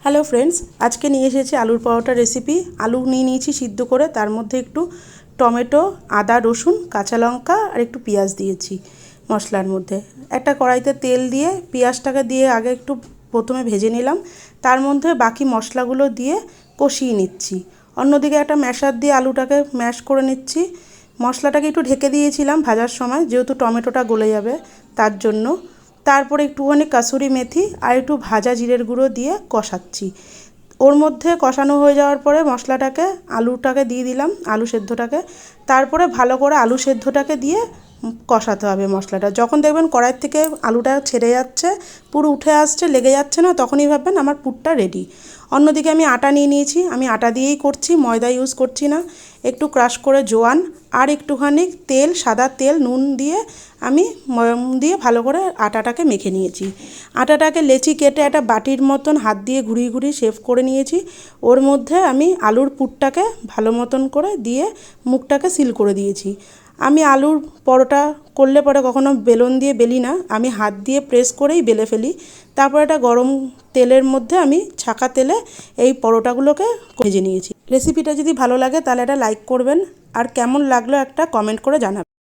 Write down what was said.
Hello friends, আজকে নিয়ে এসেছি আলুর পরোটা রেসিপি। আলু নিয়ে নিয়েছি সিদ্ধ করে, তার মধ্যে একটু টমেটো, আদা, রসুন, কাঁচা লঙ্কা আর একটু পেঁয়াজ দিয়েছি মশলার মধ্যে। একটা কড়াইতে তেল দিয়ে পেঁয়াজটাকে দিয়ে আগে একটু প্রথমে ভেজে নিলাম, তার মধ্যে বাকি মশলাগুলো দিয়ে কষিয়ে নিচ্ছি। অন্যদিকে একটা ম্যাশার দিয়ে আলুটাকে ম্যাশ করে নিচ্ছি। মশলাটাকে একটু ঢেকে দিয়েছিলাম ভাজার সময়, যেহেতু টমেটোটা গলে যাবে তার জন্য। তারপরে একটুখানি কাসুরি মেথি আর একটু ভাজা জিরের গুঁড়ো দিয়ে কষাচ্ছি। ওর মধ্যে কষানো হয়ে যাওয়ার পরে মশলাটাকে, আলুটাকে দিয়ে দিলাম, আলু সেদ্ধটাকে। তারপরে ভালো করে আলু সেদ্ধটাকে দিয়ে কষাতে হবে মশলাটা। যখন দেখবেন কড়াইয়ের থেকে আলুটা ছেড়ে যাচ্ছে, পুরো উঠে আসছে, লেগে যাচ্ছে না, তখনই ভাববেন আমার পুরটা রেডি। অন্যদিকে আমি আটা নিয়ে নিয়েছি, আমি আটা দিয়েই করছি, ময়দা ইউজ করছি না। একটু ক্রাশ করে জোয়ান আর একটুখানি তেল, সাদা তেল, নুন দিয়ে আমি ময়ম দিয়ে ভালো করে আটাটাকে মেখে নিয়েছি। আটাটাকে লেচি কেটে একটা বাটির মতন হাত দিয়ে ঘুরিয়ে ঘুরিয়ে শেপ করে নিয়েছি। ওর মধ্যে আমি আলুর পুরটাকে ভালো মতন করে দিয়ে মুখটাকে সিল করে দিয়েছি। আমি আলুর পরোটা করলে পরে কখনো বেলন দিয়ে বেলি না, আমি হাত দিয়ে প্রেস করেই বেলে ফেলি। তারপর একটা গরম তেলের মধ্যে আমি ছাঁকা তেলে এই পরোটাগুলোকে ভেজে নিয়েছি। রেসিপিটা যদি ভালো লাগে তাহলে একটা লাইক করবেন, আর কেমন লাগলো একটা কমেন্ট করে জানাবেন।